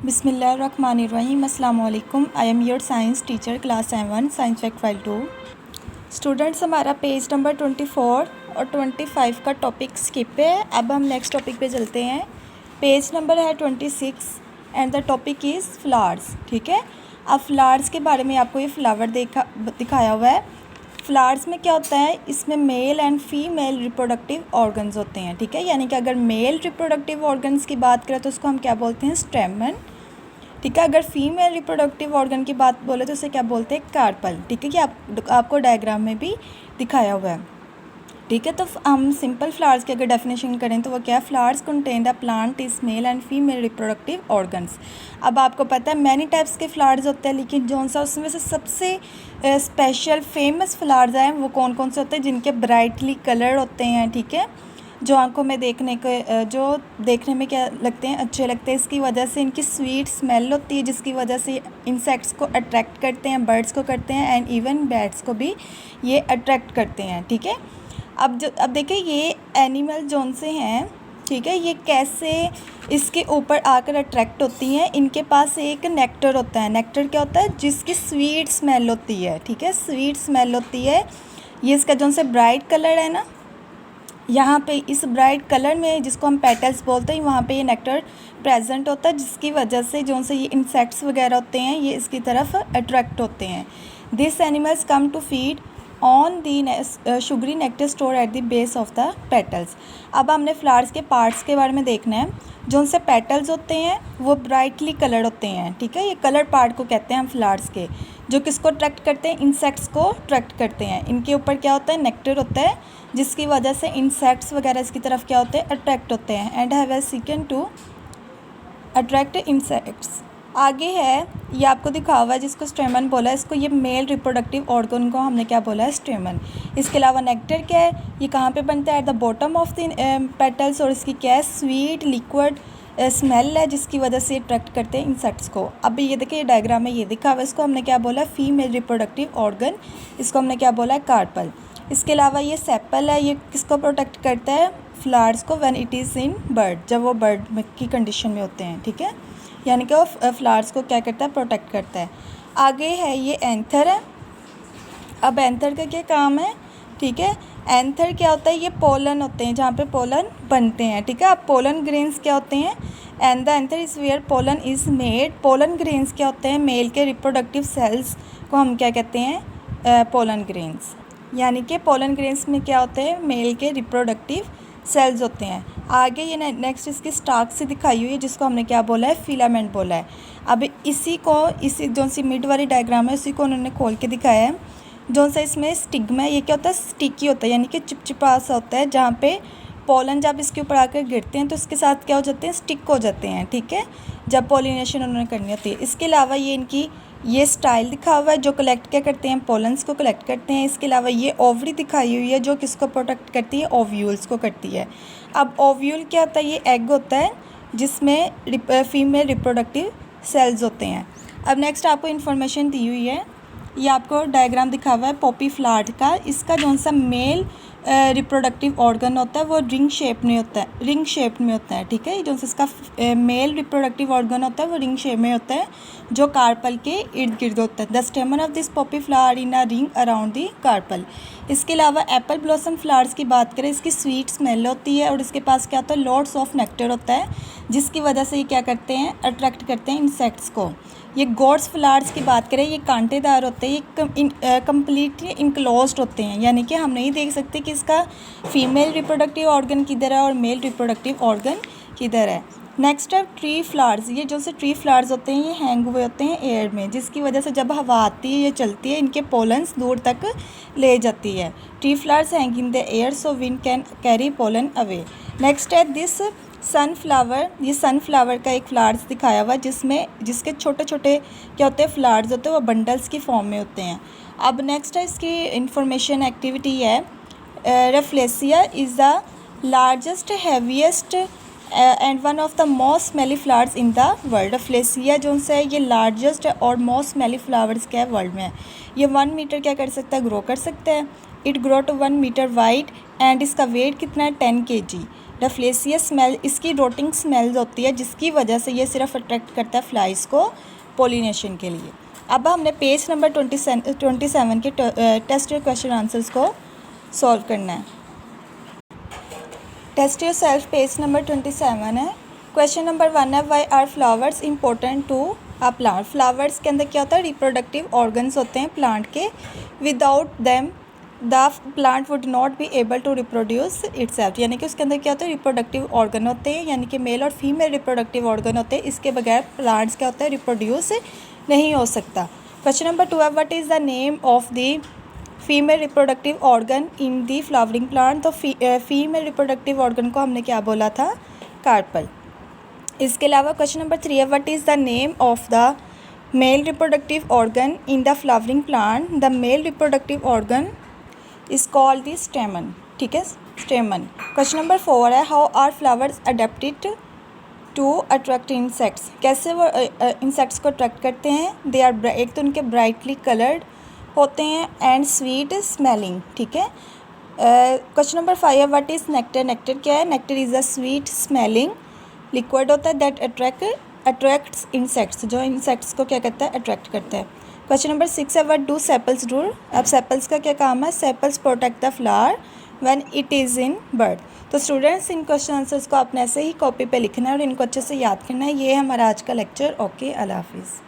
बिस्मिल्लाहिर्रहमानिर्रहीम अस्सलाम वालेकुम। I am your science teacher class 7 science fact file 2। Students, हमारा पेज नंबर 24 और 25 का टॉपिक स्किप है। अब हम नेक्स्ट टॉपिक पे चलते हैं। पेज नंबर है 26 and the topic is flowers. ठीक है, अब फ्लावर्स के बारे में आपको ये फ्लावर दिखाया हुआ है। फ्लावर्स में क्या होता है, इसमें male and female reproductive organs होते हैं। ठीक है, यानी कि अगर मेल रिप्रोडक्टिव ऑर्गन्स की बात करें तो उसको हम क्या बोलते हैं, स्टेमन। ठीक है, अगर फीमेल रिप्रोडक्टिव ऑर्गन की बात बोले तो उसे क्या बोलते हैं, कार्पल। ठीक है, कि आपको डायग्राम में भी दिखाया हुआ है। ठीक है, तो हम सिंपल फ्लावर्स की अगर डेफिनेशन करें तो वो क्या है, flowers contain the plant is male and female reproductive organs. अब आपको पता है मैनी टाइप्स के फ्लावर्स होते हैं, लेकिन जो सा उसमें से सबसे स्पेशल फेमस फ्लावर्स हैं वो कौन कौन से होते हैं, जिनके ब्राइटली कलर होते हैं। ठीक है, जो आंखों में जो देखने में क्या लगते हैं, अच्छे लगते हैं। इसकी वजह से इनकी स्वीट स्मेल होती है, जिसकी वजह से इंसेक्ट्स को अट्रैक्ट करते हैं, बर्ड्स को करते हैं एंड इवन बैट्स को भी ये अट्रैक्ट करते हैं। ठीक है, अब देखिए ये एनिमल जोन से हैं। ठीक है, ये कैसे इसके ऊपर आकर अट्रैक्ट होती हैं, इनके पास एक नेक्टर होता है। नेक्टर क्या होता है, जिसकी स्वीट स्मेल होती है। ठीक है, स्वीट स्मेल होती है। ये इसका जोन से ब्राइट कलर है ना, यहाँ पे इस ब्राइट कलर में जिसको हम पेटल्स बोलते हैं, वहाँ पे ये नेक्टर प्रेजेंट होता है, जिसकी वजह से जो से ये इंसेक्ट्स वगैरह होते हैं ये इसकी तरफ अट्रैक्ट होते हैं। This animals come to feed on the sugary nectar store at the base of the petals. अब हमने फ्लावर्स के पार्ट्स के बारे में देखना है। जो उनसे पेटल्स होते हैं वो ब्राइटली कलर्ड होते हैं। ठीक है, ये कलर पार्ट को कहते हैं हम फ्लावर्स के, जो किसको अट्रैक्ट करते हैं, इंसेक्ट्स को अट्रैक्ट करते हैं। इनके ऊपर क्या होता है, नेक्टर होता है, जिसकी वजह से इंसेक्ट्स वगैरह इसकी तरफ क्या होते हैं, अट्रैक्ट होते हैं and have a season to attract insects. आगे है, ये आपको दिखा हुआ है जिसको स्टेमन बोला है, इसको ये मेल रिप्रोडक्टिव ऑर्गन को हमने क्या बोला है, स्टेमन। इसके अलावा नेक्टर क्या है, ये कहाँ पे बनता है, at the bottom of the petals, और इसकी क्या है, स्वीट लिक्विड स्मेल है, जिसकी वजह से अट्रैक्ट करते हैं इंसेक्ट्स को। अब ये देखिए ये डायग्राम में ये दिखा हुआ है, इसको हमने क्या बोला, फीमेल रिप्रोडक्टिव ऑर्गन, इसको हमने क्या बोला है, कार्पल। इसके अलावा ये सेपल है, ये किसको प्रोटेक्ट करता है, फ्लावर्स को, when it is in bird, जब वो बर्ड की कंडीशन में होते हैं। ठीक है, यानी कि वो फ्लावर्स को क्या करता है, प्रोटेक्ट करता है। आगे है ये एंथर है। अब एंथर का क्या काम है, ठीक है, एंथर क्या होता है, ये पोलन होते हैं, जहाँ पे पोलन बनते हैं। ठीक है, अब पोलन ग्रेन्स क्या होते हैं, and the anther is where pollen is made. Pollen grains क्या होते हैं, मेल के रिप्रोडक्टिव सेल्स को हम क्या कहते हैं, पोलन ग्रेन्स। यानी कि पोलन ग्रेन्स में क्या होते हैं, मेल के रिप्रोडक्टिव सेल्स होते हैं। आगे ये नेक्स्ट इसकी स्टार्क से दिखाई हुई है, जिसको हमने क्या बोला है, फिलामेंट बोला है। अब इसी जो सी मिड वाली डायग्राम है उसी को उन्होंने खोल के दिखाया है। जो सा इसमें स्टिग्मा, ये क्या होता है, स्टिकी होता है, यानी कि चिपचिपा सा होता है, जहाँ पे पोलन जब इसके ऊपर आकर गिरते हैं तो इसके साथ क्या हो जाते हैं, स्टिक हो जाते हैं। ठीक है, जब पॉलिनेशन उन्होंने करनी होती है। इसके अलावा ये इनकी ये स्टाइल दिखा हुआ है, जो कलेक्ट क्या करते हैं, पोलन्स को कलेक्ट करते हैं। इसके अलावा ये ओवरी दिखाई हुई है, जो किसको प्रोटेक्ट करती है, ओव्यूल्स को करती है। अब ओव्यूल क्या होता है, ये एग होता है जिसमें फीमेल रिप्रोडक्टिव सेल्स होते हैं। अब नेक्स्ट आपको इन्फॉर्मेशन दी हुई है, ये आपको डायग्राम दिखा हुआ है पॉपी फ्लावर का। इसका जो सा मेल रिप्रोडक्टिव ऑर्गन होता है वो रिंग शेप में होता है। ठीक है, जो इसका मेल रिप्रोडक्टिव ऑर्गन होता है वो रिंग शेप में होता है, जो कार्पल के इर्द गिर्द होता है। The stamen of this poppy flower in a ring around the carpel. इसके अलावा एप्पल ब्लॉसम फ्लावर्स की बात करें, इसकी स्वीट स्मेल होती है और इसके पास क्या होता है, लॉट्स ऑफ नेक्टर होता है, जिसकी वजह से ये क्या करते हैं, अट्रैक्ट करते हैं इंसेक्ट्स को। ये गॉड्स फ्लावर्स की बात करें, ये कांटेदार होते हैं, ये कम्प्लीटली इनक्लोज्ड होते हैं, यानी कि हम नहीं देख सकते कि इसका फीमेल रिप्रोडक्टिव ऑर्गन किधर है और मेल रिप्रोडक्टिव ऑर्गन किधर है। नेक्स्ट है ट्री फ्लावर्स। ये जो से ट्री फ्लावर्स होते हैं ये हैंग हुए होते हैं एयर में, जिसकी वजह से जब हवा आती है, ये चलती है, इनके पोलन्स दूर तक ले जाती है। Tree flowers hang in the air so wind can carry pollen away. Next है दिस सनफ्लावर। ये सनफ्लावर का एक फ्लावर्स दिखाया हुआ है, जिसके छोटे छोटे क्या होते हैं, फ्लावर्स होते हैं, वो बंडल्स की फॉर्म में होते हैं। अब नेक्स्ट है इसकी इंफॉर्मेशन एक्टिविटी है, Rafflesia is the largest heaviest and one of the most smelly flowers in the world. Rafflesia जो है ये लार्जेस्ट और मोस्ट स्मेली फ्लावर्स क्या है वर्ल्ड में। ये 1 मीटर क्या कर सकता है, ग्रो कर सकता है। It grow to 1 metre wide and इसका वेट कितना है, 10 kg। डफ्लेसियस स्मेल इसकी रोटिंग स्मेल्स होती है, जिसकी वजह से ये सिर्फ अट्रैक्ट करता है फ्लाइज़ को पोलिनेशन के लिए। अब हमने पेज नंबर 27 के टेस्ट क्वेश्चन आंसर्स को सॉल्व करना है। Test yourself page number 27 है। क्वेश्चन नंबर 1 है, why are flowers important to a plant. Flowers के अंदर क्या होता है, रिप्रोडक्टिव ऑर्गन्स होते हैं प्लांट के। Without them the plant would not be able to reproduce itself, यानी कि उसके अंदर क्या होता है, रिप्रोडक्टिव ऑर्गन होते हैं, यानी कि मेल और फीमेल रिप्रोडक्टिव ऑर्गन होते हैं। इसके बगैर प्लांट्स क्या होता है, रिप्रोड्यूस नहीं हो सकता। क्वेश्चन नंबर 2 है, what is the name of the female reproductive organ in the flowering plant. तो फीमेल रिप्रोडक्टिव ऑर्गन को हमने क्या बोला था, कार्पल। इसके अलावा क्वेश्चन नंबर 3 है, what is the name of the male reproductive organ in the flowering plant. The male reproductive organ is called the stamen, ठीक है, स्टेमन। क्वेश्चन नंबर 4 है, how are flowers adapted to attract insects. कैसे वो insects को attract करते हैं। They are, एक तो उनके ब्राइटली कलर्ड होते हैं एंड स्वीट स्मेलिंग, ठीक है। क्वेश्चन नंबर 5 है, व्हाट इज़ नेक्टर। नेक्टर क्या है, nectar is a sweet smelling liquid होता है दैट अट्रैक्ट्स इंसेक्ट्स, जो इंसेक्ट्स को क्या करता है, अट्रैक्ट करता है। क्वेश्चन नंबर 6 है, व्हाट डू सेपल्स डू। अब सेपल्स का क्या काम है, sepals protect the flower when it is in bird. तो स्टूडेंट्स, इन क्वेश्चन आंसर्स को आपने ऐसे ही कॉपी पे लिखना है और इनको अच्छे से याद करना है। ये हमारा आज का लेक्चर। ओके, अल्लाह हाफिज़।